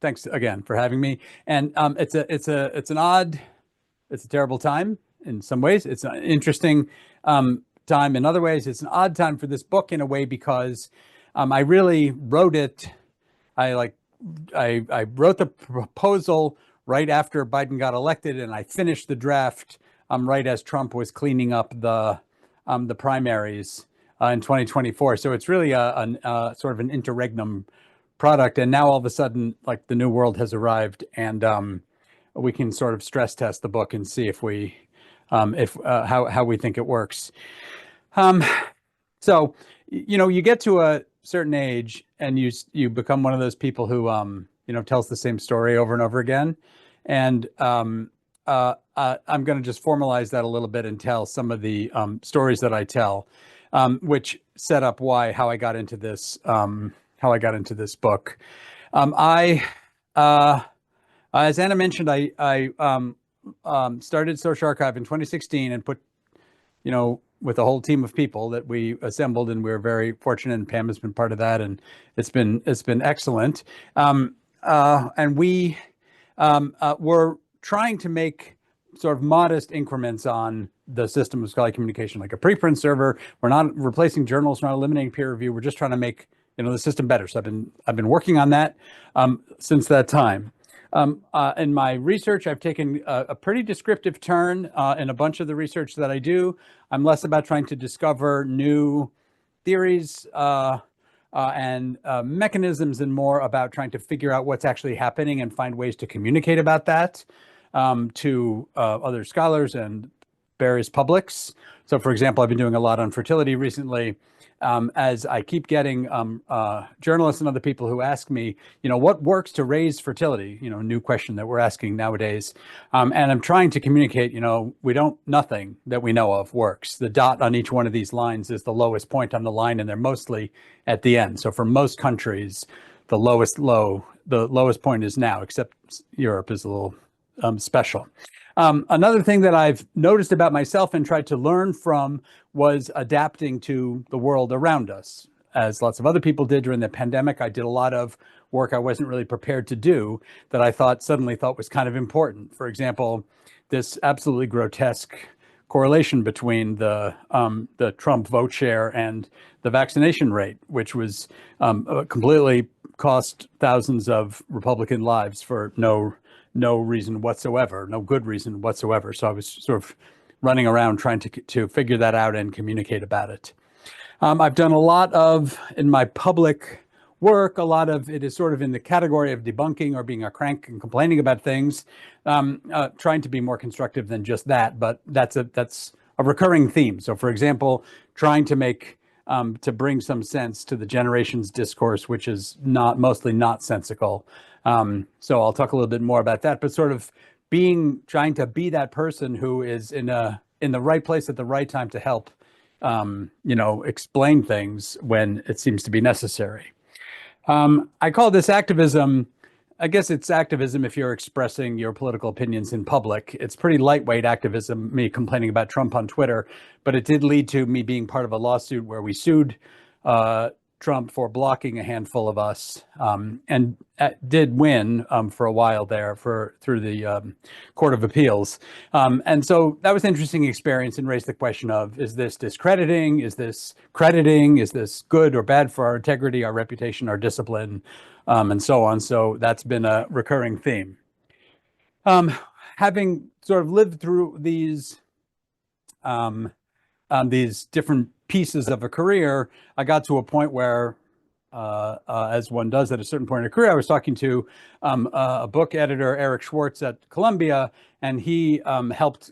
thanks again for having me. And it's a terrible time in some ways. It's an interesting time in other ways. It's an odd time for this book in a way because I really wrote it. I wrote the proposal right after Biden got elected, and I finished the draft right as Trump was cleaning up the primaries in 2024. So it's really a sort of an interregnum product. And now all of a sudden, like, the new world has arrived, and we can sort of stress test the book and see if how we think it works. So, you get to a certain age and you become one of those people who tells the same story over and over again. And I'm going to just formalize that a little bit and tell some of the stories that I tell, which set up how I got into this book. As Anna mentioned, I started Social Archive in 2016 and put, with a whole team of people that we assembled, and we were very fortunate, and Pam has been part of that, and it's been excellent. And we were trying to make sort of modest increments on the system of scholarly communication, like a preprint server. We're not replacing journals, we're not eliminating peer review. We're just trying to make the system better. So I've been working on that since that time. In my research, I've taken a pretty descriptive turn in a bunch of the research that I do. I'm less about trying to discover new theories and mechanisms, and more about trying to figure out what's actually happening and find ways to communicate about that to other scholars and various publics. So, for example, I've been doing a lot on fertility recently, as I keep getting journalists and other people who ask me, what works to raise fertility? A new question that we're asking nowadays. And I'm trying to communicate, nothing that we know of works. The dot on each one of these lines is the lowest point on the line, and they're mostly at the end. So for most countries, the lowest point is now, except Europe is a little special. Another thing that I've noticed about myself and tried to learn from was adapting to the world around us. As lots of other people did during the pandemic, I did a lot of work I wasn't really prepared to do that I suddenly thought was kind of important. For example, this absolutely grotesque correlation between the Trump vote share and the vaccination rate, which was completely cost thousands of Republican lives for no reason whatsoever, no good reason whatsoever. So I was sort of running around trying to figure that out and communicate about it. I've done a lot of, in my public work, a lot of it is sort of in the category of debunking or being a crank and complaining about things, trying to be more constructive than just that, but that's a recurring theme. So, for example, trying to bring some sense to the generations discourse, which is mostly not sensical. So I'll talk a little bit more about that, but sort of trying to be that person who is in the right place at the right time to help, explain things when it seems to be necessary. I call this activism. I guess it's activism if you're expressing your political opinions in public. It's pretty lightweight activism, me complaining about Trump on Twitter, but it did lead to me being part of a lawsuit where we sued Trump for blocking a handful of us, and did win for a while there through the Court of Appeals. And so that was an interesting experience and raised the question of, is this discrediting? Is this crediting? Is this good or bad for our integrity, our reputation, our discipline, and so on? So that's been a recurring theme. Having sort of lived through these different pieces of a career, I got to a point where, as one does at a certain point in a career, I was talking to a book editor, Eric Schwartz at Columbia, and he helped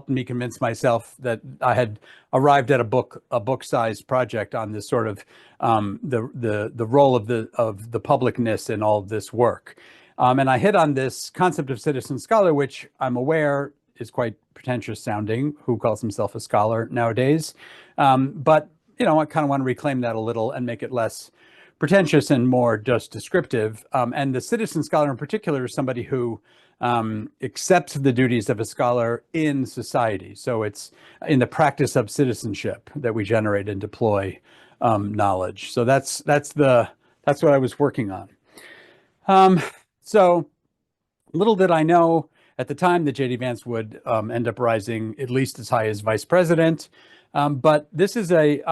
me convince myself that I had arrived at a book-sized project on this sort of the role of the publicness in all of this work. And I hit on this concept of citizen scholar, which I'm aware is quite pretentious sounding. Who calls himself a scholar nowadays? But I kind of want to reclaim that a little and make it less pretentious and more just descriptive. And the citizen scholar in particular is somebody who accepts the duties of a scholar in society. So it's in the practice of citizenship that we generate and deploy knowledge. So that's what I was working on. Um, so little did I know at the time that JD Vance would end up rising at least as high as vice president. But this is a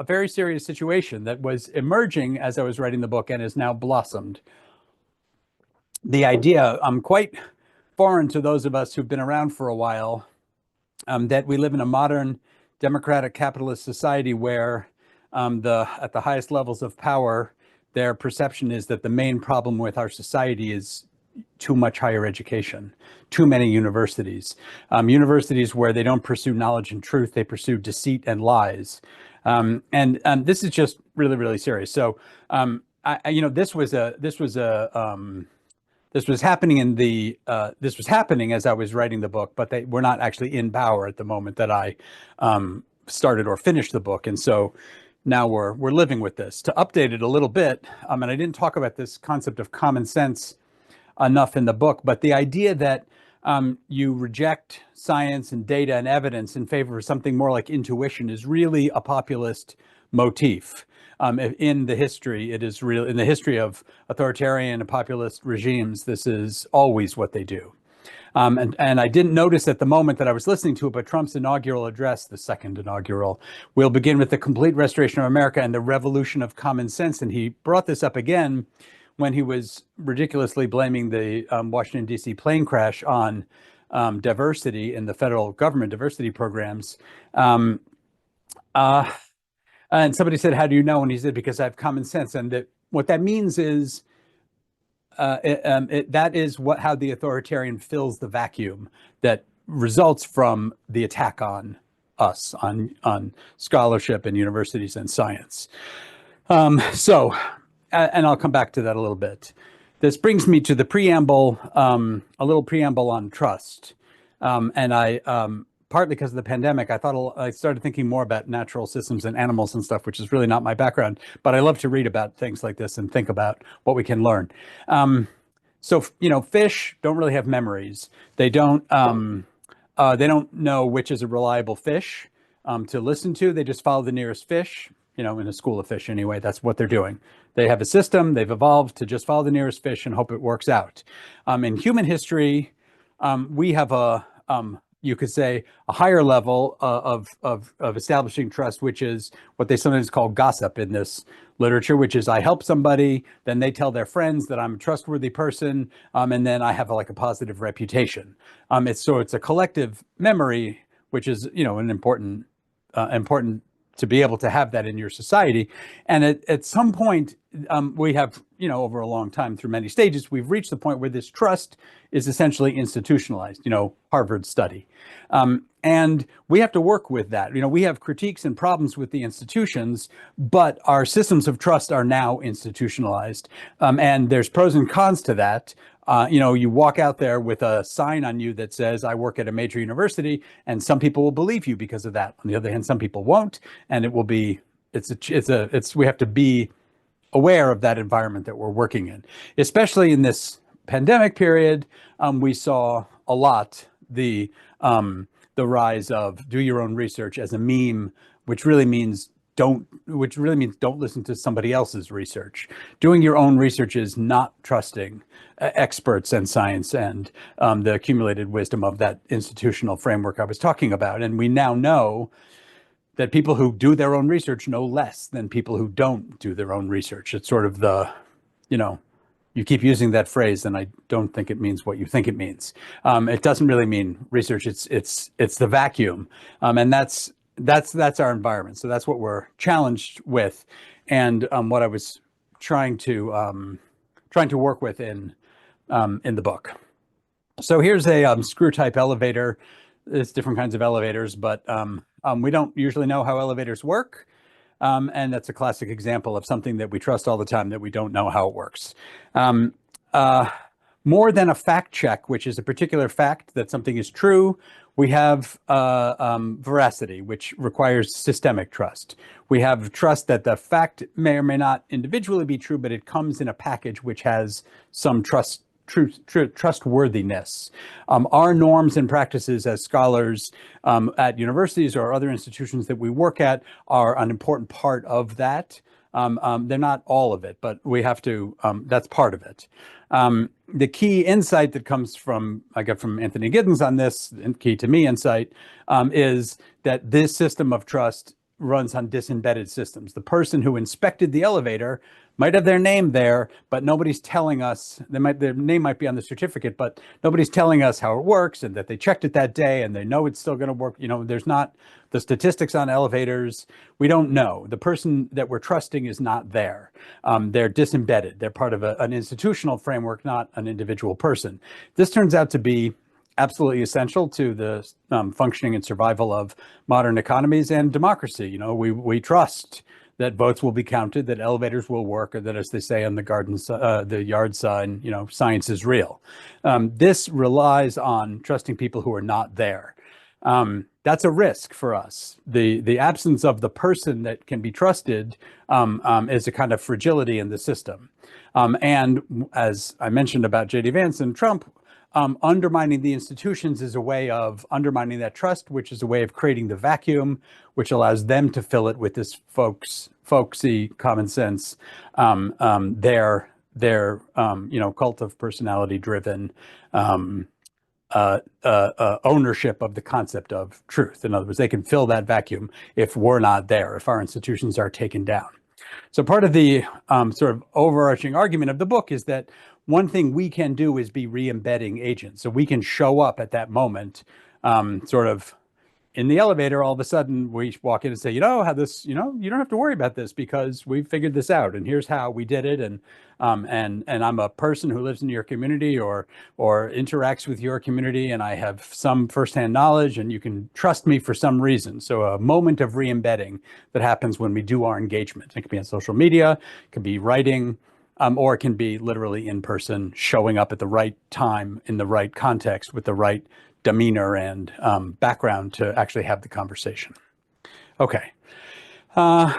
very serious situation that was emerging as I was writing the book and has now blossomed. The idea, quite foreign to those of us who've been around for a while, that we live in a modern democratic capitalist society where at the highest levels of power, their perception is that the main problem with our society is too much higher education, too many universities, universities where they don't pursue knowledge and truth, they pursue deceit and lies. And this is just really, really serious. So, this was happening this was happening as I was writing the book, but they were not actually in power at the moment that I started or finished the book. And so now we're living with this. To update it a little bit, and I didn't talk about this concept of common sense enough in the book, but the idea that you reject science and data and evidence in favor of something more like intuition is really a populist motif. In the history, it is real. In the history of authoritarian and populist regimes, this is always what they do. And I didn't notice at the moment that I was listening to it, but Trump's inaugural address, the second inaugural, will begin with the complete restoration of America and the revolution of common sense. And he brought this up again when he was ridiculously blaming the Washington, D.C. plane crash on diversity in the federal government diversity programs. And somebody said, "How do you know?" And he said, "Because I have common sense." And what that means is that is how the authoritarian fills the vacuum that results from the attack on us, on scholarship and universities and science. And I'll come back to that a little bit. This brings me to the preamble, a little preamble on trust. And partly because of the pandemic, I started thinking more about natural systems and animals and stuff, which is really not my background, but I love to read about things like this and think about what we can learn. So, fish don't really have memories. They don't know which is a reliable fish to listen to. They just follow the nearest fish. In a school of fish anyway, that's what they're doing. They have a system, they've evolved to just follow the nearest fish and hope it works out. In human history, we have you could say, a higher level of establishing trust, which is what they sometimes call gossip in this literature, which is I help somebody, then they tell their friends that I'm a trustworthy person, and then I have a positive reputation. It's a collective memory, which is an important to be able to have that in your society. And at some point, we have, over a long time through many stages, we've reached the point where this trust is essentially institutionalized, Harvard study. And we have to work with that. We have critiques and problems with the institutions, but our systems of trust are now institutionalized. And there's pros and cons to that. You walk out there with a sign on you that says, "I work at a major university," and some people will believe you because of that. On the other hand, some people won't, and it will be, we have to be aware of that environment that we're working in. Especially in this pandemic period, we saw a lot the rise of do your own research as a meme, which really means don't listen to somebody else's research. Doing your own research is not trusting experts and science and the accumulated wisdom of that institutional framework I was talking about. And we now know that people who do their own research know less than people who don't do their own research. It's sort of you keep using that phrase, and I don't think it means what you think it means. It doesn't really mean research. It's the vacuum, and that's our environment. So that's what we're challenged with, and what I was trying to work with in the book. So here's a screw type elevator. There's different kinds of elevators, but we don't usually know how elevators work. And that's a classic example of something that we trust all the time that we don't know how it works. More than a fact check, which is a particular fact that something is true, we have veracity, which requires systemic trust. We have trust that the fact may or may not individually be true, but it comes in a package which has some trustworthiness. Our norms and practices as scholars at universities or other institutions that we work at are an important part of that. They're not all of it, but we have to, that's part of it. The key insight that comes from, I got from Anthony Giddens on this, and key to me insight, is that this system of trust runs on disembedded systems. The person who inspected the elevator might have their name there, but nobody's telling us, their name might be on the certificate, but nobody's telling us how it works and that they checked it that day and they know it's still going to work. There's not the statistics on elevators. We don't know. The person that we're trusting is not there. They're disembedded. They're part of an institutional framework, not an individual person. This turns out to be absolutely essential to the functioning and survival of modern economies and democracy. We trust that votes will be counted, that elevators will work, or that, as they say on the yard sign, science is real. This relies on trusting people who are not there. That's a risk for us. The absence of the person that can be trusted is a kind of fragility in the system. And as I mentioned about J.D. Vance and Trump, undermining the institutions is a way of undermining that trust, which is a way of creating the vacuum, which allows them to fill it with this folksy common sense, their cult of personality driven ownership of the concept of truth. In other words, they can fill that vacuum if we're not there, if our institutions are taken down. So part of the sort of overarching argument of the book is that one thing we can do is be re-embedding agents. So we can show up at that moment, sort of in the elevator. All of a sudden we walk in and say, how this, you don't have to worry about this because we figured this out and here's how we did it. And I'm a person who lives in your community or interacts with your community, and I have some firsthand knowledge and you can trust me for some reason. So a moment of re-embedding that happens when we do our engagement. It can be on social media, it can be writing, or it can be literally in person, showing up at the right time in the right context with the right demeanor and background to actually have the conversation. Okay. To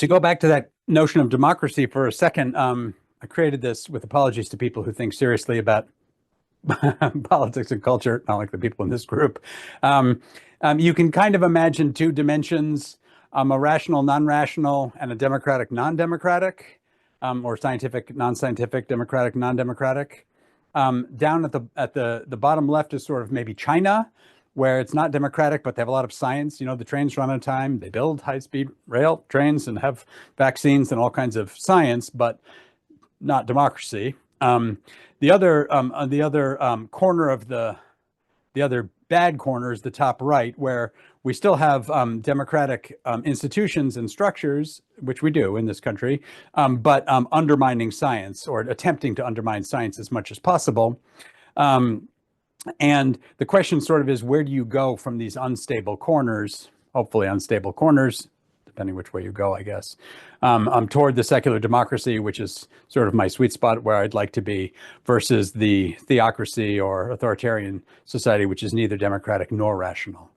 go back to that notion of democracy for a second, I created this with apologies to people who think seriously about politics and culture, not like the people in this group. You can kind of imagine two dimensions, a rational, non-rational, and a democratic, non-democratic, or scientific, non-scientific, democratic, non-democratic. Down at the bottom left is sort of maybe China, where it's not democratic, but they have a lot of science. The trains run on time. They build high-speed rail trains and have vaccines and all kinds of science, but not democracy. The other corner of the other bad corner is the top right, where we still have democratic institutions and structures, which we do in this country, but undermining science or attempting to undermine science as much as possible. And the question sort of is, where do you go from these unstable corners, hopefully unstable corners, depending which way you go, I guess, toward the secular democracy, which is sort of my sweet spot where I'd like to be, versus the theocracy or authoritarian society, which is neither democratic nor rational.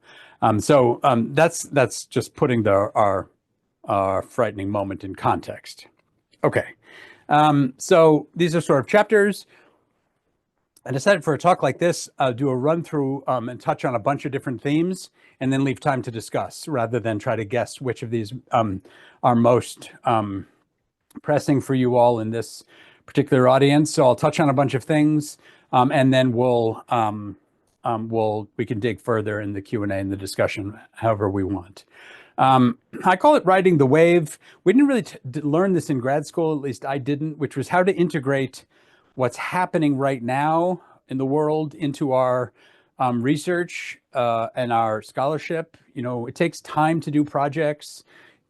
So that's just putting our frightening moment in context. Okay, so these are sort of chapters. I decided for a talk like this, do a run through and touch on a bunch of different themes and then leave time to discuss rather than try to guess which of these are most pressing for you all in this particular audience. So I'll touch on a bunch of things and then we can dig further in the Q&A and the discussion however we want. I call it riding the wave. We didn't really learn this in grad school, at least I didn't, which was how to integrate what's happening right now in the world into our research and our scholarship. It takes time to do projects,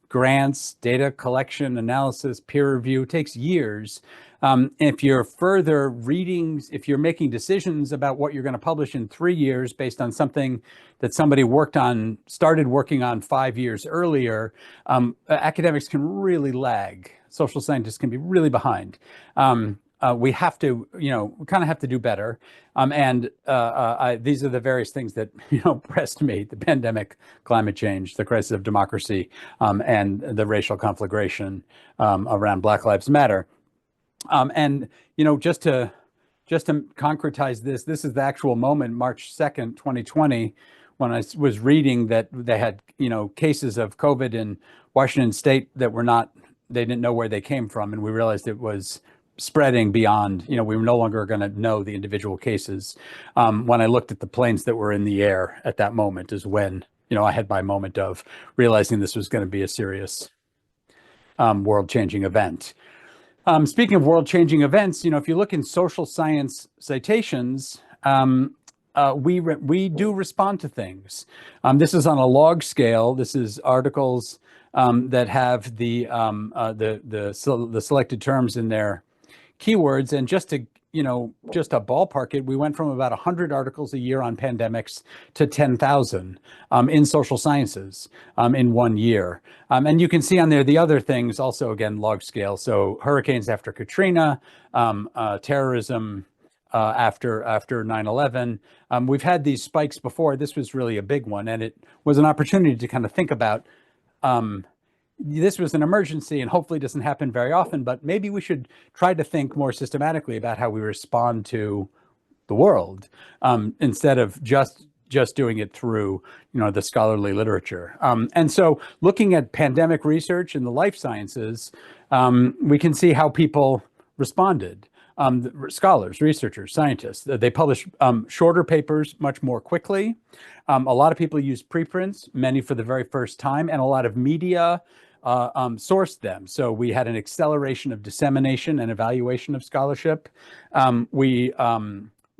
grants, data collection, analysis, peer review. It takes years. If you're further reading, if you're making decisions about what you're going to publish in 3 years based on something that somebody started working on 5 years earlier, academics can really lag. Social scientists can be really behind. We have to, we kind of have to do better. These are the various things that, pressed me: the pandemic, climate change, the crisis of democracy, and the racial conflagration around Black Lives Matter. Just to concretize this is the actual moment, March 2nd, 2020, when I was reading that they had, cases of COVID in Washington State that were not, they didn't know where they came from, and we realized it was spreading beyond, we were no longer going to know the individual cases. When I looked at the planes that were in the air at that moment is when, I had my moment of realizing this was going to be a serious world-changing event. Speaking of world-changing events, if you look in social science citations, we do respond to things. This is on a log scale. This is articles that have the selected terms in their keywords, and just to ballpark it, we went from about 100 articles a year on pandemics to 10,000 in social sciences in 1 year. And you can see on there the other things also, again, log scale. So hurricanes after Katrina, terrorism after 9/11. We've had these spikes before. This was really a big one, and it was an opportunity to kind of think about this was an emergency and hopefully doesn't happen very often, but maybe we should try to think more systematically about how we respond to the world instead of just doing it through, the scholarly literature. And so looking at pandemic research in the life sciences, we can see how people responded. Scholars, researchers, scientists, they publish shorter papers much more quickly. A lot of people use preprints, many for the very first time, and a lot of media sourced them. So we had an acceleration of dissemination and evaluation of scholarship. We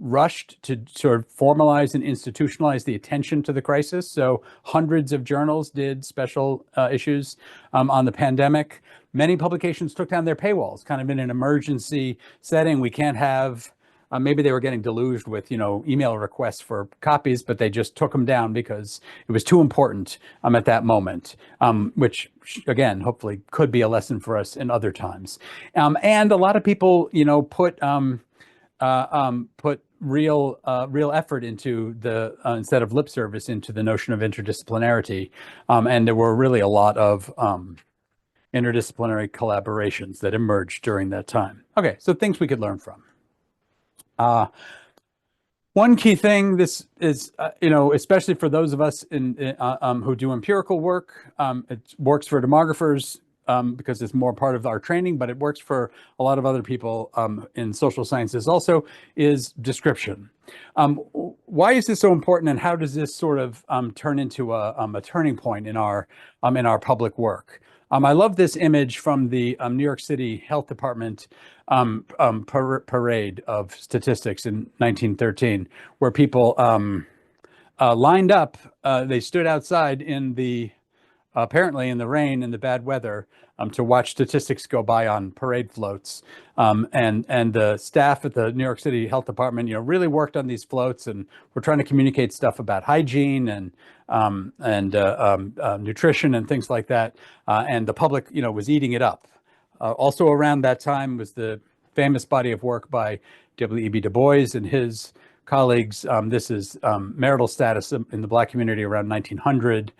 rushed to sort of formalize and institutionalize the attention to the crisis. So hundreds of journals did special issues on the pandemic. Many publications took down their paywalls, kind of in an emergency setting. We can't have, maybe they were getting deluged with, email requests for copies, but they just took them down because it was too important at that moment, which again, hopefully could be a lesson for us in other times. And a lot of people, put real effort into the, instead of lip service, into the notion of interdisciplinarity. And there were really a lot of interdisciplinary collaborations that emerged during that time. Okay, so things we could learn from. One key thing, this is, especially for those of us who do empirical work, it works for demographers because it's more part of our training, but it works for a lot of other people in social sciences also, is description. Why is this so important, and how does this sort of turn into a turning point in our public work? I love this image from the New York City Health Department parade of statistics in 1913, where people lined up. They stood outside in the, apparently in the rain and the bad weather, to watch statistics go by on parade floats. And the staff at the New York City Health Department, really worked on these floats, and we're trying to communicate stuff about hygiene and nutrition and things like that. And the public, was eating it up. Also around that time was the famous body of work by W.E.B. Du Bois and his colleagues. This is marital status in the Black community around 1900.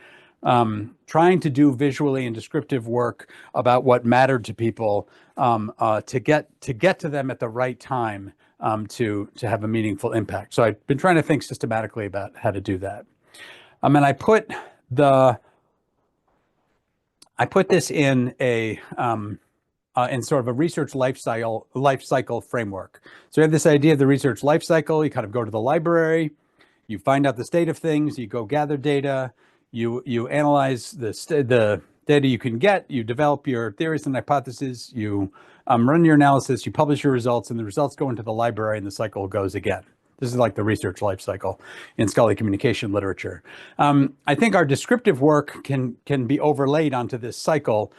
Trying to do visually and descriptive work about what mattered to people to get to them at the right time to have a meaningful impact. So I've been trying to think systematically about how to do that. And I put this in a in sort of a research life cycle framework. So you have this idea of the research life cycle. You kind of go to the library, you find out the state of things, you go gather data, you analyze the data you can get, you develop your theories and hypotheses, you run your analysis, you publish your results, and the results go into the library, and the cycle goes again. This is like the research life cycle in scholarly communication literature. I think our descriptive work can be overlaid onto this cycle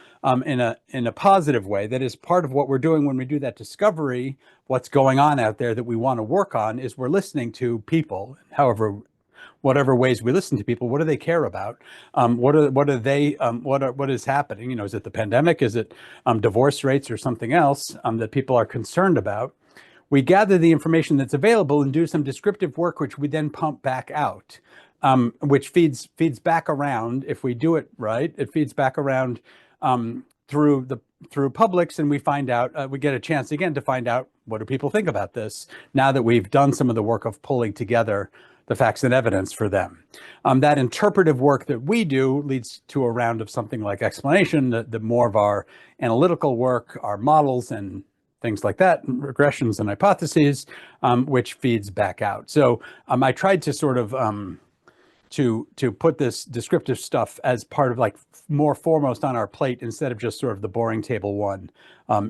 in a positive way. That is part of what we're doing when we do that discovery. What's going on out there that we want to work on is we're listening to people, whatever ways we listen to people. What do they care about? What is happening? Is it the pandemic? Is it divorce rates or something else that people are concerned about? We gather the information that's available and do some descriptive work, which we then pump back out, which feeds back around. If we do it right, it feeds back around through publics, and we find out, we get a chance again to find out, what do people think about this now that we've done some of the work of pulling together the facts and evidence for them. That interpretive work that we do leads to a round of something like explanation, the more of our analytical work, our models and things like that, regressions and hypotheses, which feeds back out. So I tried to sort of to put this descriptive stuff as part of like more foremost on our plate instead of just sort of the boring table one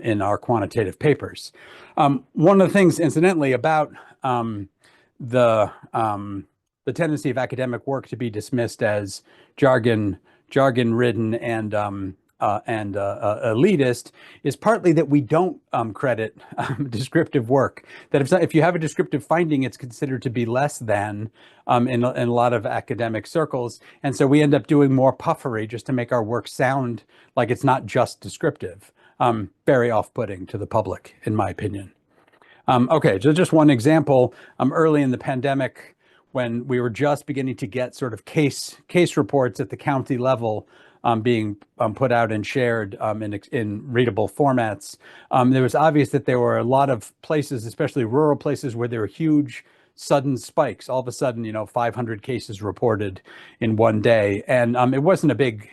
in our quantitative papers. One of the things, incidentally, about the tendency of academic work to be dismissed as jargon-ridden and elitist is partly that we don't credit descriptive work. That if you have a descriptive finding, it's considered to be less than in a lot of academic circles. And so we end up doing more puffery just to make our work sound like it's not just descriptive. Very off-putting to the public, in my opinion. Okay, so just one example. Early in the pandemic, when we were just beginning to get sort of case reports at the county level being put out and shared in readable formats, there was obvious that there were a lot of places, especially rural places, where there were huge sudden spikes. All of a sudden, 500 cases reported in one day, and it wasn't a big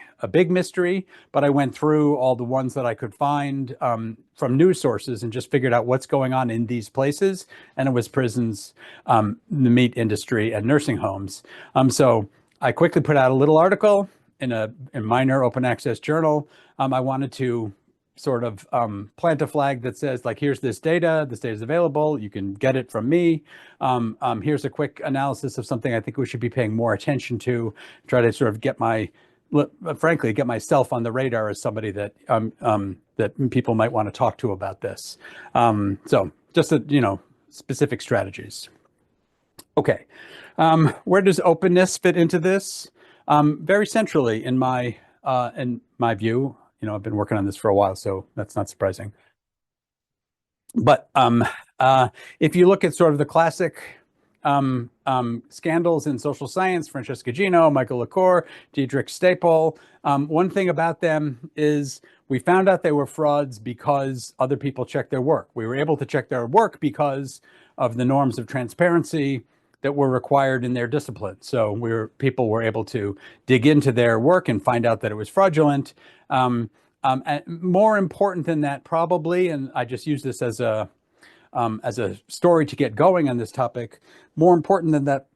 mystery, but I went through all the ones that I could find from news sources and just figured out what's going on in these places. And it was prisons, the meat industry, and nursing homes. So I quickly put out a little article in a minor open access journal. I wanted to sort of plant a flag that says, like, here's this data is available, you can get it from me. Here's a quick analysis of something I think we should be paying more attention to, try to sort of frankly, get myself on the radar as somebody that that people might want to talk to about this. So just specific strategies. Okay, where does openness fit into this? Very centrally in my view. I've been working on this for a while, so that's not surprising. But if you look at sort of the classic scandals in social science, Francesca Gino, Michael LaCour, Diedrich Stapel, one thing about them is we found out they were frauds because other people checked their work. We were able to check their work because of the norms of transparency that were required in their discipline. So people were able to dig into their work and find out that it was fraudulent. And more important than that, probably, and I just use this as a story to get going on this topic. More important than that,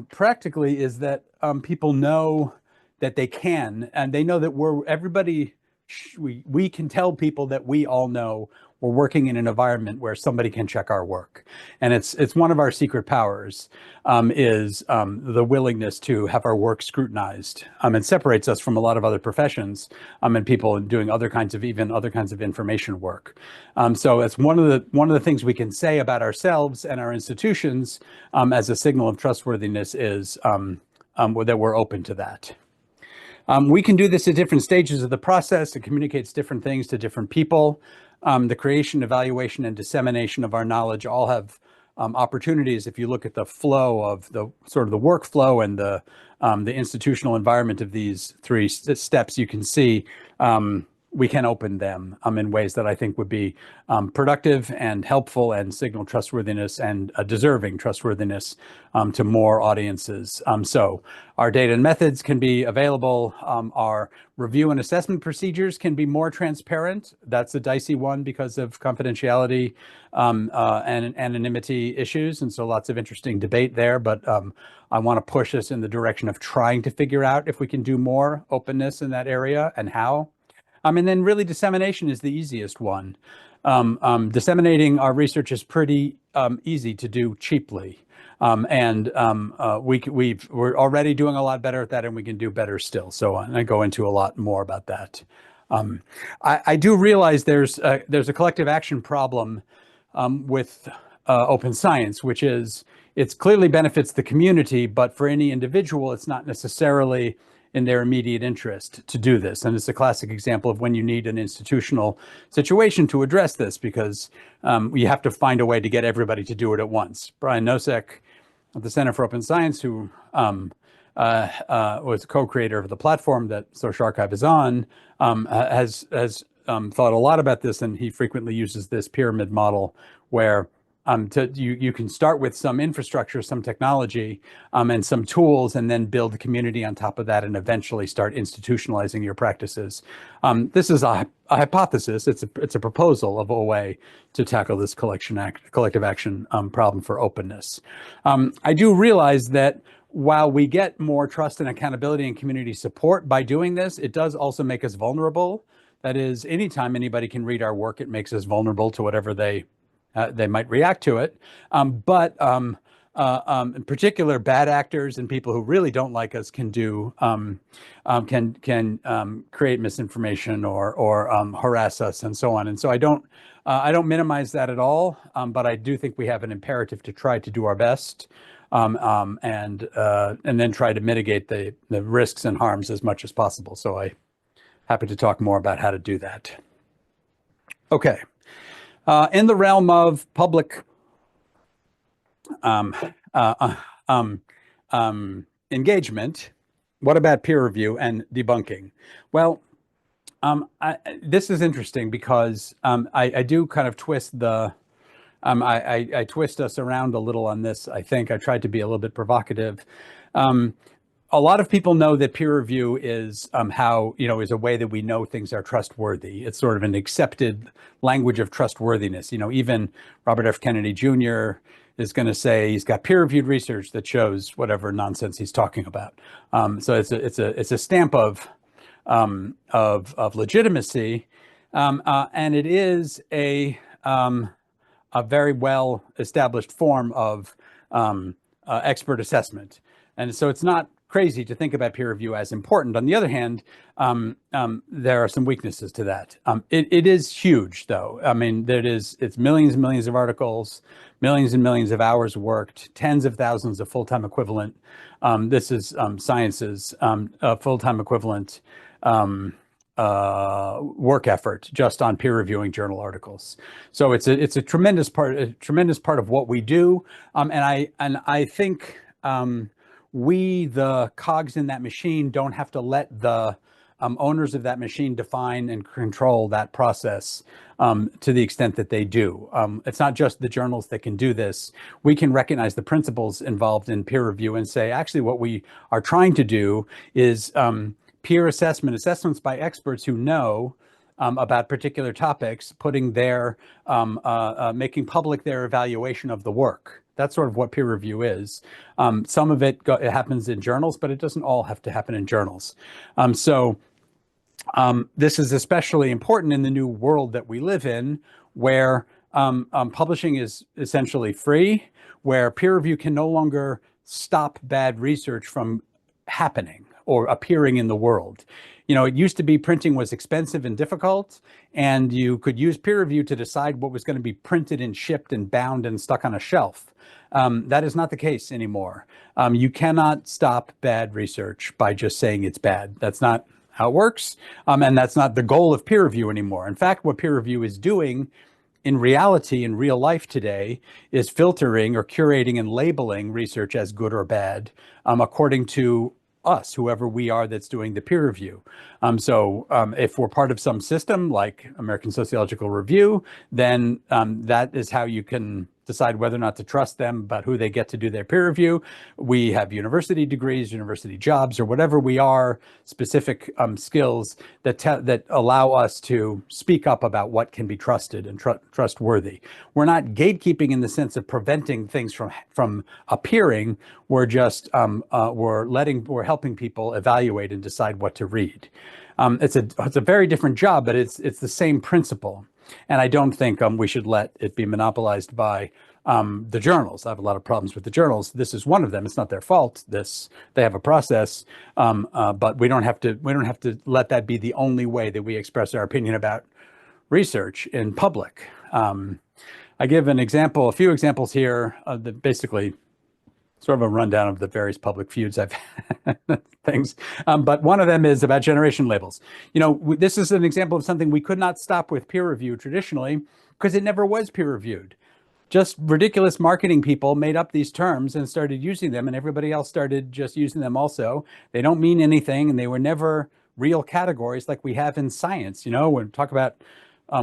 practically, is that people know that they can, and they know that we can tell people that we all know we're working in an environment where somebody can check our work. And it's one of our secret powers, is the willingness to have our work scrutinized. It separates us from a lot of other professions and people doing other kinds of information work. So it's one of the things we can say about ourselves and our institutions as a signal of trustworthiness is that we're open to that. We can do this at different stages of the process. It communicates different things to different people. The creation, evaluation, and dissemination of our knowledge all have opportunities. If you look at the flow of the workflow and the institutional environment of these three steps, you can see we can open them in ways that I think would be productive and helpful and signal trustworthiness and deserving trustworthiness to more audiences. So our data and methods can be available. Our review and assessment procedures can be more transparent. That's a dicey one because of confidentiality and anonymity issues. And so lots of interesting debate there. But I want to push us in the direction of trying to figure out if we can do more openness in that area and how. And then really dissemination is the easiest one. Disseminating our research is pretty easy to do cheaply. We're already doing a lot better at that, and we can do better still. So I go into a lot more about that. I do realize there's a collective action problem with open science, which is it clearly benefits the community, but for any individual, it's not necessarily in their immediate interest to do this. And it's a classic example of when you need an institutional situation to address this, because you have to find a way to get everybody to do it at once. Brian Nosek of the Center for Open Science, who was co-creator of the platform that Social Archive is on, has thought a lot about this, and he frequently uses this pyramid model where you can start with some infrastructure, some technology, and some tools, and then build a community on top of that, and eventually start institutionalizing your practices. This is a hypothesis. It's a proposal of a way to tackle this collective action problem for openness. I do realize that while we get more trust and accountability and community support by doing this, it does also make us vulnerable. That is, anytime anybody can read our work, it makes us vulnerable to whatever they might react to it. But in particular, bad actors and people who really don't like us can create misinformation or harass us and so on. And so I don't minimize that at all. But I do think we have an imperative to try to do our best. And then try to mitigate the risks and harms as much as possible. So I'm happy to talk more about how to do that. Okay, in the realm of public engagement, what about peer review and debunking? Well, this is interesting because I do kind of twist the I twist us around a little on this. I think I tried to be a little bit provocative. A lot of people know that peer review is is a way that we know things are trustworthy. It's sort of an accepted language of trustworthiness. Even Robert F. Kennedy Jr. is going to say he's got peer-reviewed research that shows whatever nonsense he's talking about. So it's a stamp of legitimacy, and it is a very well established form of expert assessment. And so it's not crazy to think about peer review as important. On the other hand, there are some weaknesses to that. It is huge, though. I mean, it's millions and millions of articles, millions and millions of hours worked, tens of thousands of full-time equivalent. This is Science's full-time equivalent work effort just on peer reviewing journal articles. So it's a tremendous part of what we do. And I think we, the cogs in that machine, don't have to let the owners of that machine define and control that process to the extent that they do. It's not just the journals that can do this. We can recognize the principles involved in peer review and say, actually, what we are trying to do is peer assessments by experts who know about particular topics, putting making public their evaluation of the work. That's sort of what peer review is. Some of it happens in journals, but it doesn't all have to happen in journals. So this is especially important in the new world that we live in, where publishing is essentially free, where peer review can no longer stop bad research from happening or appearing in the world. It used to be printing was expensive and difficult, and you could use peer review to decide what was going to be printed and shipped and bound and stuck on a shelf. That is not the case anymore. You cannot stop bad research by just saying it's bad. That's not how it works, and that's not the goal of peer review anymore. In fact, what peer review is doing in reality, in real life today, is filtering or curating and labeling research as good or bad according to us, whoever we are that's doing the peer review. So if we're part of some system like American Sociological Review, then that is how you can decide whether or not to trust them about who they get to do their peer review. We have university degrees, university jobs, or whatever we are, specific skills that allow us to speak up about what can be trusted and trustworthy. We're not gatekeeping in the sense of preventing things from appearing. We're just we're helping people evaluate and decide what to read. It's a very different job, but it's the same principle. And I don't think we should let it be monopolized by the journals. I have a lot of problems with the journals. This is one of them. It's not their fault. They have a process, but we don't have to let that be the only way that we express our opinion about research in public. I give a few examples here that basically sort of a rundown of the various public feuds I've had things. But one of them is about generation labels. This is an example of something we could not stop with peer review traditionally because it never was peer reviewed. Just ridiculous marketing people made up these terms and started using them, and everybody else started just using them also. They don't mean anything, and they were never real categories like we have in science. When we talk about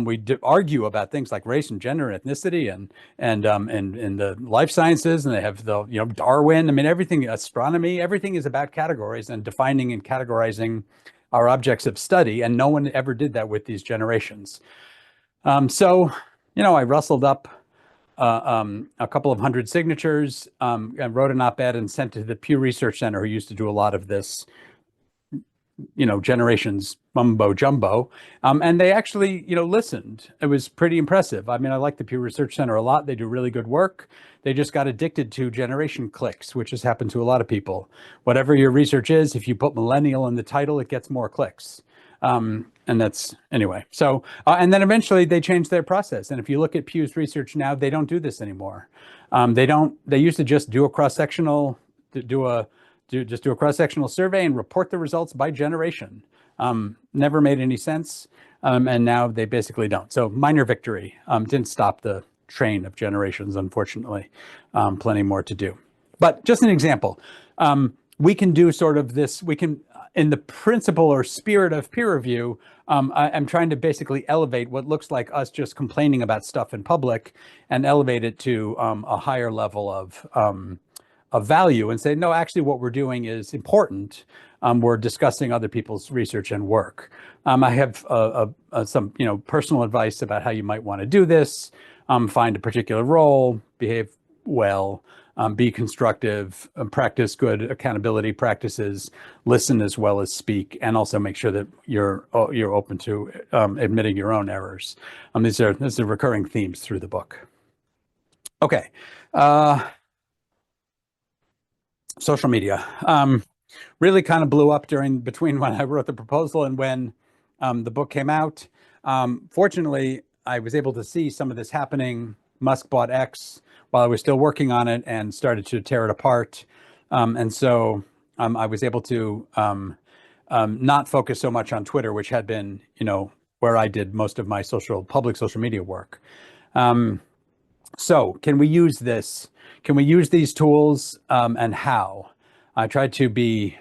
We argue about things like race and gender and ethnicity and the life sciences, and they have Darwin. I mean, everything, astronomy, everything is about categories and defining and categorizing our objects of study, and no one ever did that with these generations. So, I rustled up a couple of hundred signatures, and wrote an op-ed and sent to the Pew Research Center, who used to do a lot of this, generations mumbo jumbo. And they actually, listened. It was pretty impressive. I mean, I like the Pew Research Center a lot. They do really good work. They just got addicted to generation clicks, which has happened to a lot of people. Whatever your research is, if you put millennial in the title, it gets more clicks. And that's anyway. So, and then eventually they changed their process. And if you look at Pew's research now, they don't do this anymore. They used to just do a cross-sectional, just do a cross-sectional survey and report the results by generation. Never made any sense. And now they basically don't. So minor victory. Didn't stop the train of generations, unfortunately. Plenty more to do. But just an example. We can do sort of this, in the principle or spirit of peer review, I'm trying to basically elevate what looks like us just complaining about stuff in public and elevate it to a higher level of value and say, no, actually what we're doing is important. We're discussing other people's research and work. I have some personal advice about how you might want to do this. Find a particular role, behave well, be constructive, practice good accountability practices, listen as well as speak, and also make sure that you're open to admitting your own errors. These are recurring themes through the book. Okay. Social media really kind of blew up between when I wrote the proposal and when the book came out. Fortunately, I was able to see some of this happening. Musk bought X while I was still working on it and started to tear it apart. And so I was able to not focus so much on Twitter, which had been, where I did most of my public social media work. So can we use this? Can we use these tools, and how? I tried to be,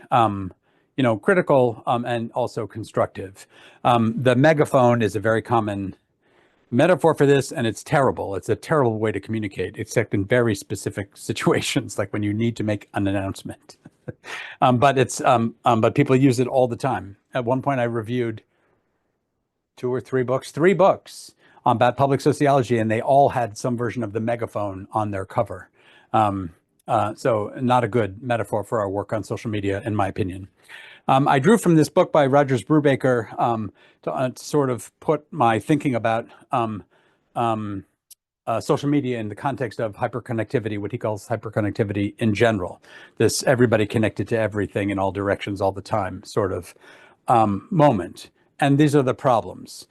critical and also constructive. The megaphone is a very common metaphor for this, and it's terrible. It's a terrible way to communicate, except in very specific situations, like when you need to make an announcement. But people use it all the time. At one point, I reviewed three books about public sociology, and they all had some version of the megaphone on their cover. So not a good metaphor for our work on social media, in my opinion. I drew from this book by Rogers Brubaker to sort of put my thinking about social media in the context of hyperconnectivity, what he calls hyperconnectivity in general. This everybody connected to everything in all directions all the time sort of moment. And these are the problems.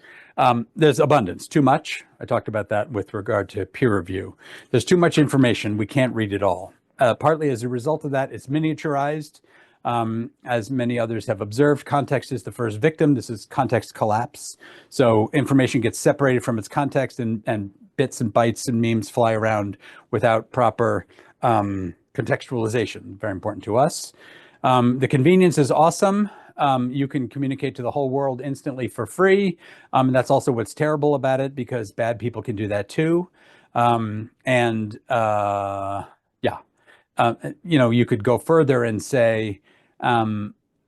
There's abundance, too much. I talked about that with regard to peer review. There's too much information. We can't read it all. Partly as a result of that, it's miniaturized. As many others have observed, context is the first victim. This is context collapse. So information gets separated from its context, and bits and bytes and memes fly around without proper contextualization. Very important to us. The convenience is awesome. You can communicate to the whole world instantly for free. That's also what's terrible about it, because bad people can do that too. You could go further and say,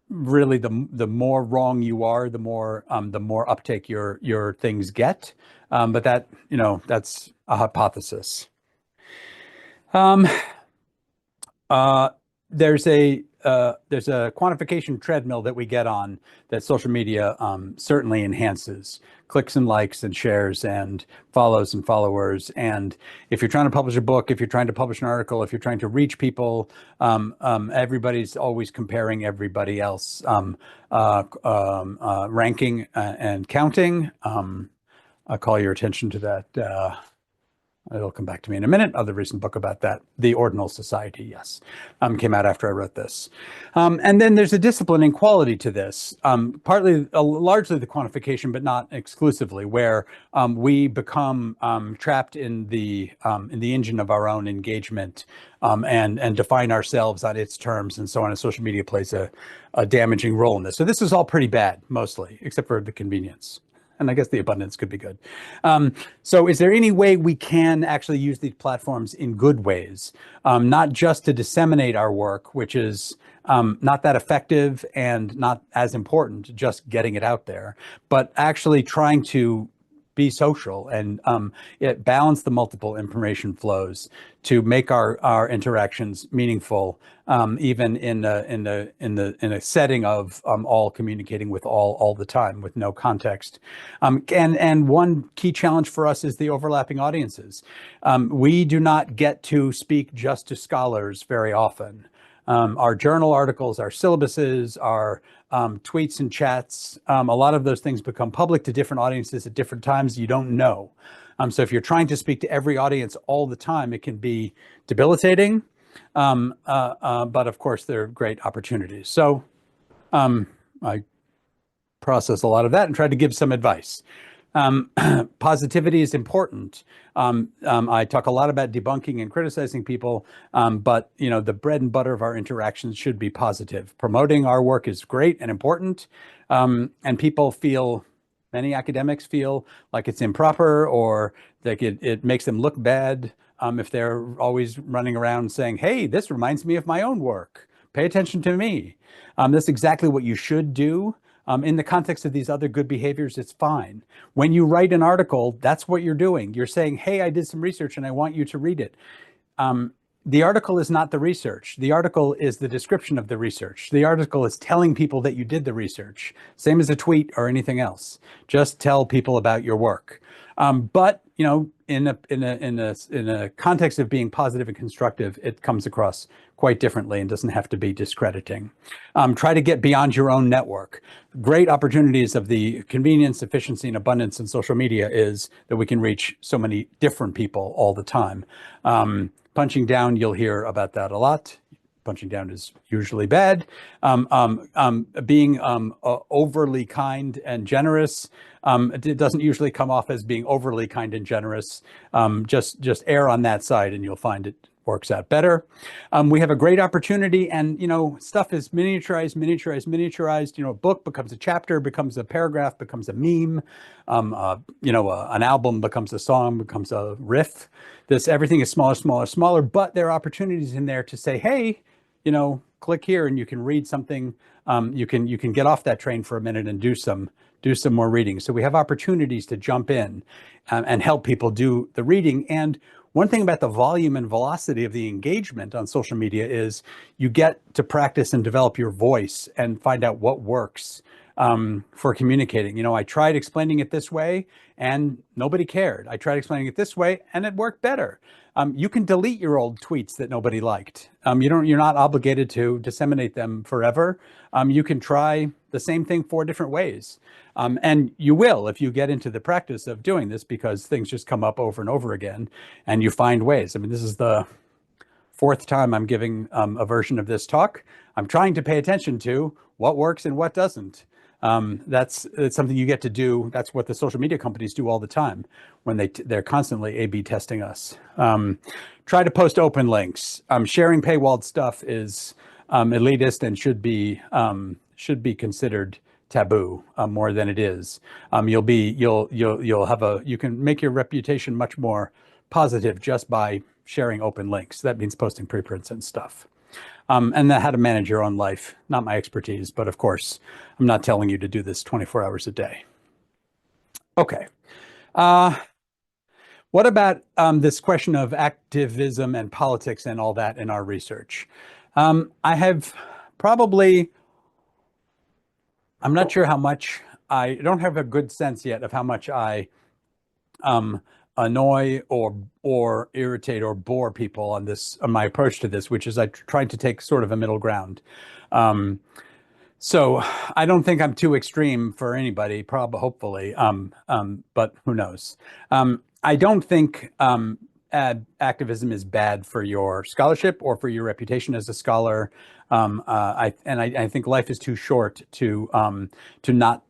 really, the more wrong you are, the more uptake your things get. But that, that's a hypothesis. There's a quantification treadmill that we get on that social media certainly enhances. Clicks and likes and shares and follows and followers. And if you're trying to publish a book, if you're trying to publish an article, if you're trying to reach people, everybody's always comparing everybody else, ranking and counting. I'll call your attention to that. It'll come back to me in a minute. Other recent book about that, The Ordinal Society, yes, came out after I wrote this. And then there's a disciplining quality to this, largely the quantification, but not exclusively, where we become trapped in the engine of our own engagement and define ourselves on its terms and so on. And social media plays a damaging role in this. So this is all pretty bad, mostly, except for the convenience. and I guess the abundance could be good. So is there any way we can actually use these platforms in good ways, not just to disseminate our work, which is not that effective and not as important, just getting it out there, but actually trying to be social and balance the multiple information flows to make our interactions meaningful, even in a setting of all communicating with all the time with no context. And one key challenge for us is the overlapping audiences. We do not get to speak just to scholars very often. Our journal articles, our syllabuses, our tweets and chats, a lot of those things become public to different audiences at different times you don't know. So if you're trying to speak to every audience all the time, it can be debilitating. But of course, there are great opportunities. So I process a lot of that and try to give some advice. Positivity is important. I talk a lot about debunking and criticizing people, but the bread and butter of our interactions should be positive. Promoting our work is great and important, and many academics feel like it's improper or like it makes them look bad if they're always running around saying, "Hey, this reminds me of my own work. Pay attention to me." That's exactly what you should do. In the context of these other good behaviors, it's fine. When you write an article, that's what you're doing. You're saying, hey, I did some research and I want you to read it. The article is not the research. The article is the description of the research. The article is telling people that you did the research. Same as a tweet or anything else. Just tell people about your work. But in a context of being positive and constructive, it comes across quite differently and doesn't have to be discrediting. Try to get beyond your own network. Great opportunities of the convenience, efficiency, and abundance in social media is that we can reach so many different people all the time. Punching down, you'll hear about that a lot. Punching down is usually bad. Being overly kind and generous, it doesn't usually come off as being overly kind and generous. Just err on that side and you'll find it works out better. We have a great opportunity, and stuff is miniaturized. A book becomes a chapter, becomes a paragraph, becomes a meme. An album becomes a song, becomes a riff. Everything is smaller, but there are opportunities in there to say, hey, click here and you can read something. You can get off that train for a minute and do some more reading. So we have opportunities to jump in and help people do the reading. And one thing about the volume and velocity of the engagement on social media is you get to practice and develop your voice and find out what works for communicating. I tried explaining it this way and nobody cared. I tried explaining it this way and it worked better. You can delete your old tweets that nobody liked. You're not obligated to disseminate them forever. You can try the same thing 4 different ways. And you will if you get into the practice of doing this, because things just come up over and over again and you find ways. This is the 4th time I'm giving a version of this talk. I'm trying to pay attention to what works and what doesn't. It's something you get to do. That's what the social media companies do all the time when they're constantly A/B testing us. Try to post open links. Sharing paywalled stuff is elitist and should be considered taboo more than it is. You can make your reputation much more positive just by sharing open links. That means posting preprints and stuff. And how to manage your own life, not my expertise, but of course, I'm not telling you to do this 24 hours a day. Okay. What about this question of activism and politics and all that in our research? I'm not sure how much, I don't have a good sense yet of how much I annoy or irritate or bore people on my approach to this, which is I tried to take sort of a middle ground. So I don't think I'm too extreme for anybody, hopefully, but who knows? I don't think activism is bad for your scholarship or for your reputation as a scholar. I think life is too short to not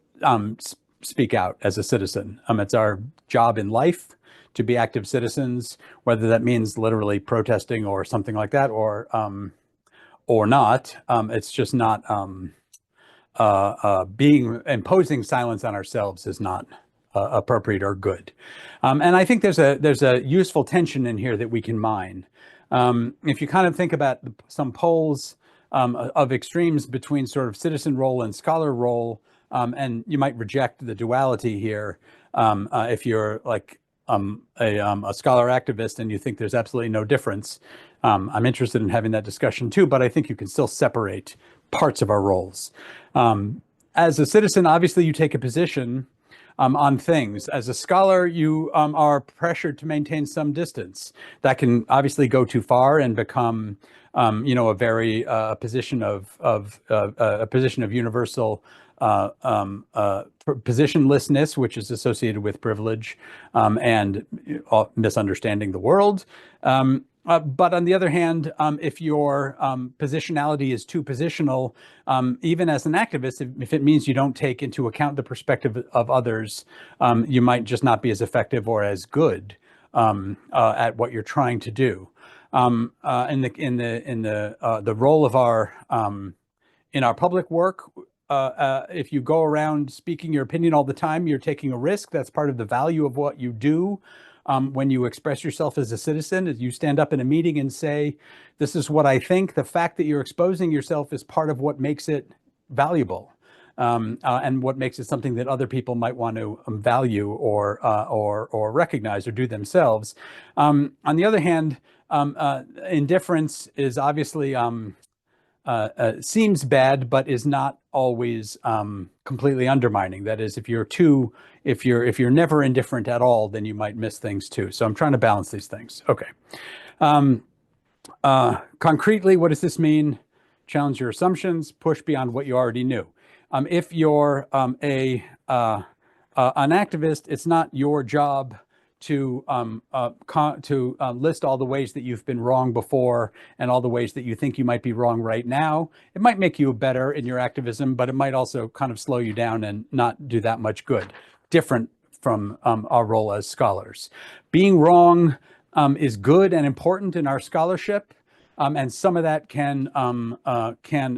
speak out as a citizen. It's our job in life to be active citizens, whether that means literally protesting or something like that, or not. It's just not imposing silence on ourselves is not appropriate or good. And I think there's a useful tension in here that we can mine. If you kind of think about some polls of extremes between sort of citizen role and scholar role, and you might reject the duality here if you're like a scholar activist and you think there's absolutely no difference. I'm interested in having that discussion too, but I think you can still separate parts of our roles. As a citizen, obviously you take a position on things. As a scholar, you are pressured to maintain some distance. That can obviously go too far and become, a very position of a position of universal positionlessness, which is associated with privilege and misunderstanding the world. But on the other hand, if your positionality is too positional, even as an activist, if it means you don't take into account the perspective of others, you might just not be as effective or as good at what you're trying to do. In the role of our in our public work, if you go around speaking your opinion all the time, you're taking a risk. That's part of the value of what you do. When you express yourself as a citizen, as you stand up in a meeting and say, this is what I think, the fact that you're exposing yourself is part of what makes it valuable and what makes it something that other people might want to value or recognize or do themselves. On the other hand, indifference is obviously seems bad, but is not always completely undermining. That is, if you're never indifferent at all, then you might miss things too. So I'm trying to balance these things. Okay. Concretely, what does this mean? Challenge your assumptions, push beyond what you already knew. If you're an activist, it's not your job to list all the ways that you've been wrong before and all the ways that you think you might be wrong right now. It might make you better in your activism, but it might also kind of slow you down and not do that much good. Different from our role as scholars. Being wrong is good and important in our scholarship, and some of that can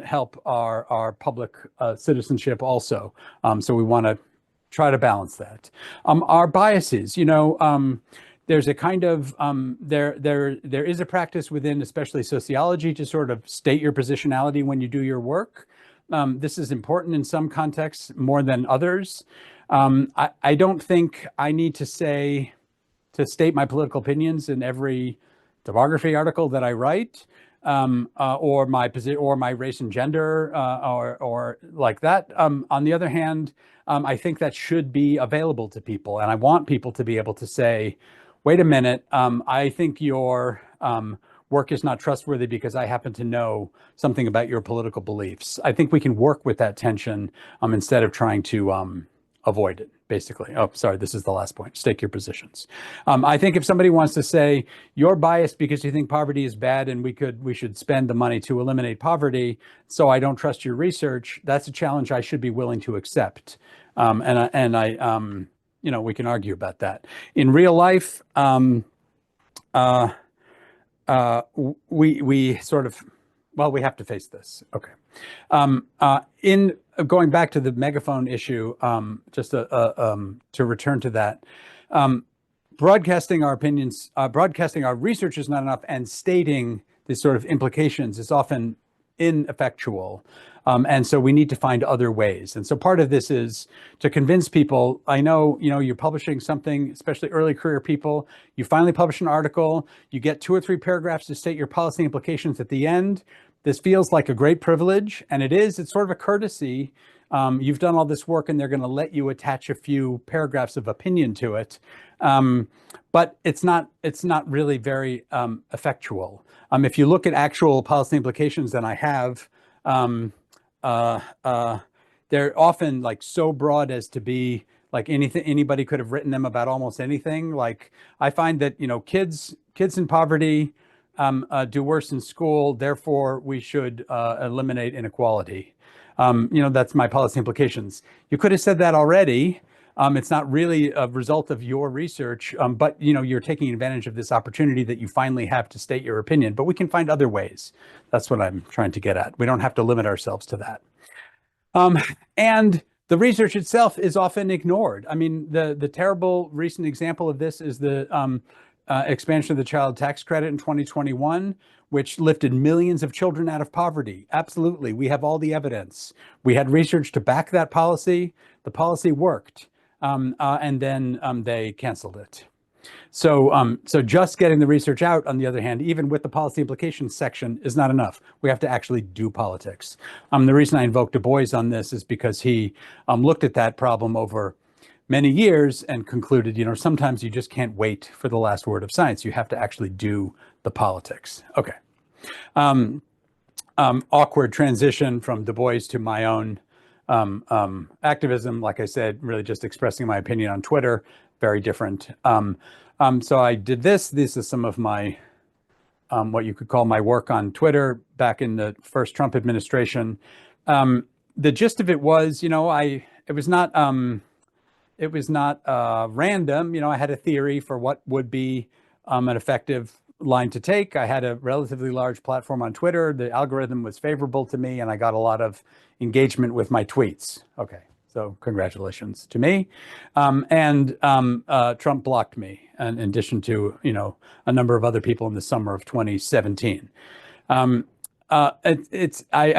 help our public citizenship also. So we want to try to balance that. Our biases, there's a kind of there is a practice within, especially sociology, to sort of state your positionality when you do your work. This is important in some contexts more than others. I don't think I need to state my political opinions in every demography article that I write, or my race and gender, or like that. On the other hand, I think that should be available to people, and I want people to be able to say, wait a minute, I think your work is not trustworthy because I happen to know something about your political beliefs. I think we can work with that tension instead of trying to avoid it, basically. Oh, sorry, this is the last point. Stake your positions. I think if somebody wants to say, you're biased because you think poverty is bad and we should spend the money to eliminate poverty, so I don't trust your research, that's a challenge I should be willing to accept. We can argue about that. In real life, we sort of, we have to face this. Okay. In going back to the megaphone issue, just to return to that, broadcasting our opinions, broadcasting our research is not enough, and stating these sort of implications is often ineffectual. And so we need to find other ways. And so part of this is to convince people. I know, you're publishing something, especially early career people, you finally publish an article, you get 2 or 3 paragraphs to state your policy implications at the end. This feels like a great privilege, and it is. It's sort of a courtesy. You've done all this work and they're going to let you attach a few paragraphs of opinion to it. But it's not really very effectual. If you look at actual policy implications, and I have, they're often like so broad as to be like anybody could have written them about almost anything. Like I find that, kids in poverty do worse in school, therefore we should eliminate inequality. That's my policy implications. You could have said that already. It's not really a result of your research, but you're taking advantage of this opportunity that you finally have to state your opinion. But we can find other ways. That's what I'm trying to get at. We don't have to limit ourselves to that. And The research itself is often ignored. I mean, the terrible recent example of this is the expansion of the child tax credit in 2021, which lifted millions of children out of poverty. Absolutely, we have all the evidence. We had research to back that policy. The policy worked, and then they canceled it. So just getting the research out, on the other hand, even with the policy implications section, is not enough. We have to actually do politics. The reason I invoked Du Bois on this is because he looked at that problem over many years and concluded, sometimes you just can't wait for the last word of science. You have to actually do the politics. Okay. Awkward transition from Du Bois to my own activism. Like I said, really just expressing my opinion on Twitter. Very different. So I did this. This is some of my, what you could call my work on Twitter back in the first Trump administration. The gist of it was, it was not random. I had a theory for what would be an effective line to take. I had a relatively large platform on Twitter. The algorithm was favorable to me, and I got a lot of engagement with my tweets. Okay. So congratulations to me. Trump blocked me, in addition to, a number of other people in the summer of 2017. I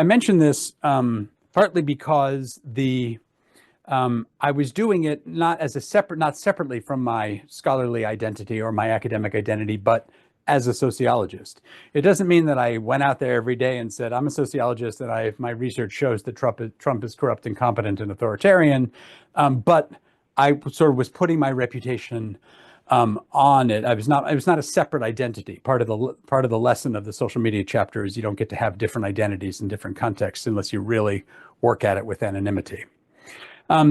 mentioned this partly because I was doing it not separately from my scholarly identity or my academic identity, but as a sociologist. It doesn't mean that I went out there every day and said, I'm a sociologist and my research shows that Trump is corrupt, incompetent, and authoritarian. But I sort of was putting my reputation on it. It was not a separate identity. Part of the lesson of the social media chapter is you don't get to have different identities in different contexts unless you really work at it with anonymity.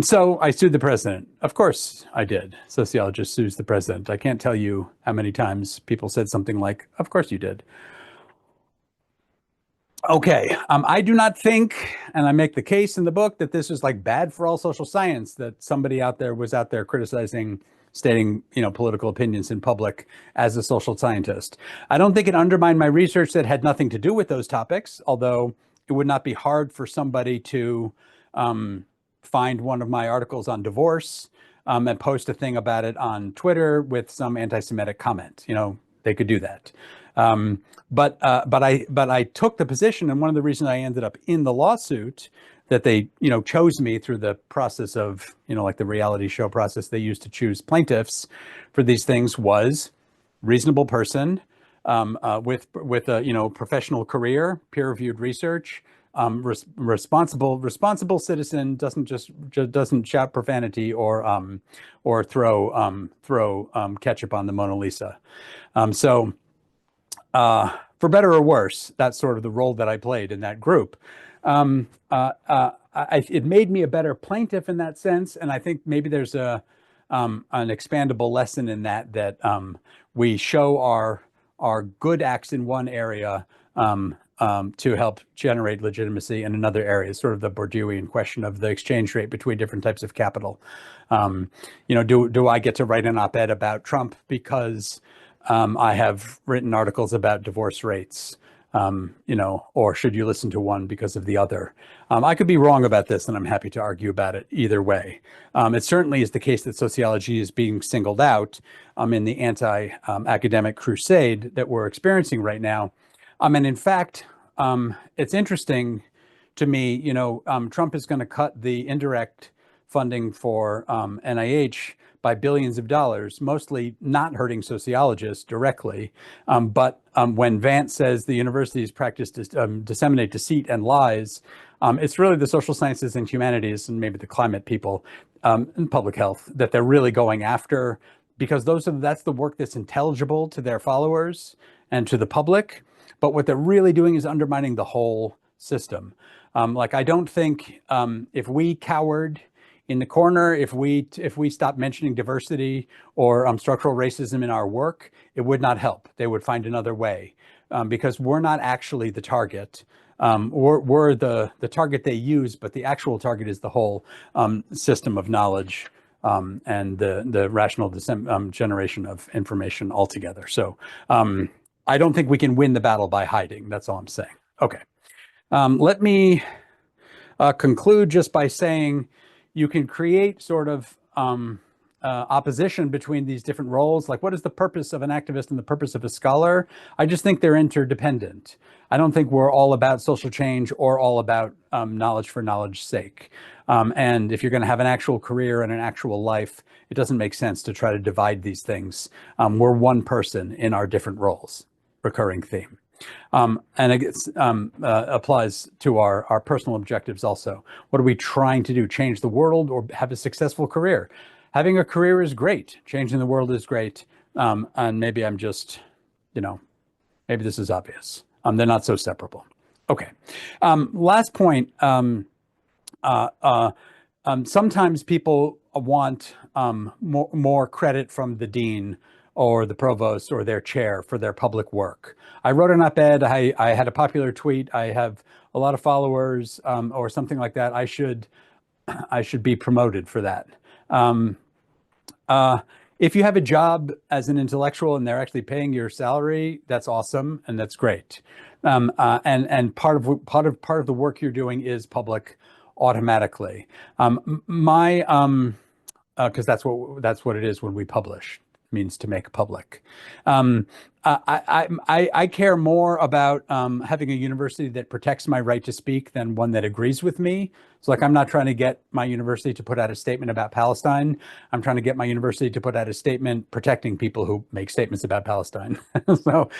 So I sued the president. Of course I did. Sociologist sues the president. I can't tell you how many times people said something like, of course you did. Okay, I do not think, and I make the case in the book, that this is like bad for all social science, that somebody was out there criticizing, stating, political opinions in public as a social scientist. I don't think it undermined my research that had nothing to do with those topics, although it would not be hard for somebody to find one of my articles on divorce and post a thing about it on Twitter with some anti-Semitic comment. They could do that. But I took the position, and one of the reasons I ended up in the lawsuit, that they chose me through the process of like the reality show process they used to choose plaintiffs for these things, was reasonable person with a professional career, peer-reviewed research. Responsible citizen, doesn't shout profanity or throw ketchup on the Mona Lisa. So for better or worse, that's sort of the role that I played in that group. It made me a better plaintiff in that sense, and I think maybe there's an expandable lesson in that we show our good acts in one area to help generate legitimacy in another area, sort of the Bourdieuian question of the exchange rate between different types of capital. Do I get to write an op-ed about Trump because I have written articles about divorce rates, or should you listen to one because of the other? I could be wrong about this, and I'm happy to argue about it either way. It certainly is the case that sociology is being singled out in the anti-academic crusade that we're experiencing right now. And in fact, it's interesting to me, Trump is going to cut the indirect funding for NIH by billions of dollars, mostly not hurting sociologists directly. But when Vance says the universities disseminate deceit and lies, it's really the social sciences and humanities, and maybe the climate people, and public health, that they're really going after, because that's the work that's intelligible to their followers and to the public. But what they're really doing is undermining the whole system. I don't think if we cowered in the corner, if we stopped mentioning diversity or structural racism in our work, it would not help. They would find another way, because we're not actually the target. We're the target they use, but the actual target is the whole system of knowledge and the rational generation of information altogether. So I don't think we can win the battle by hiding. That's all I'm saying. Okay. Let me conclude just by saying, you can create sort of opposition between these different roles. Like, what is the purpose of an activist and the purpose of a scholar? I just think they're interdependent. I don't think we're all about social change or all about knowledge for knowledge's sake. And if you're going to have an actual career and an actual life, it doesn't make sense to try to divide these things. We're one person in our different roles. Recurring theme. And it applies to our personal objectives also. What are we trying to do? Change the world or have a successful career? Having a career is great. Changing the world is great. And maybe I'm just, maybe this is obvious. They're not so separable. Okay. Last point. Sometimes people want more credit from the dean or the provost or their chair for their public work. I wrote an op-ed, I had a popular tweet, I have a lot of followers or something like that. I should be promoted for that. If you have a job as an intellectual and they're actually paying your salary, that's awesome and that's great. And part of the work you're doing is public automatically. Because that's what it is when we publish. Means to make public. I care more about having a university that protects my right to speak than one that agrees with me. So like, I'm not trying to get my university to put out a statement about Palestine. I'm trying to get my university to put out a statement protecting people who make statements about Palestine. So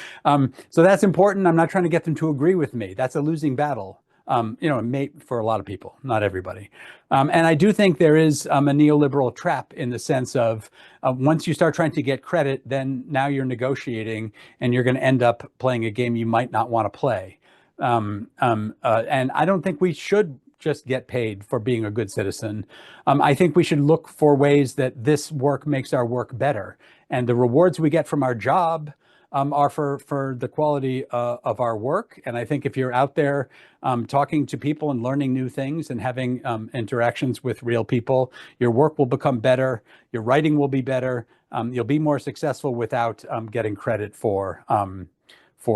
that's important. I'm not trying to get them to agree with me. That's a losing battle. For a lot of people, not everybody. And I do think there is a neoliberal trap in the sense of once you start trying to get credit, then now you're negotiating and you're going to end up playing a game you might not want to play. And I don't think we should just get paid for being a good citizen. I think we should look for ways that this work makes our work better. And the rewards we get from our job are for the quality of our work. And I think if you're out there talking to people and learning new things and having interactions with real people, your work will become better, your writing will be better, you'll be more successful without getting credit for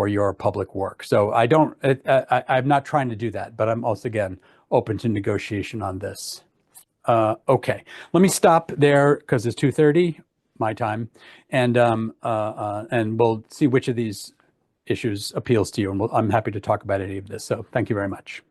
your public work. So I'm not trying to do that, but I'm also, again, open to negotiation on this. Okay, let me stop there because it's 2:30. My time, and we'll see which of these issues appeals to you, and I'm happy to talk about any of this. So thank you very much.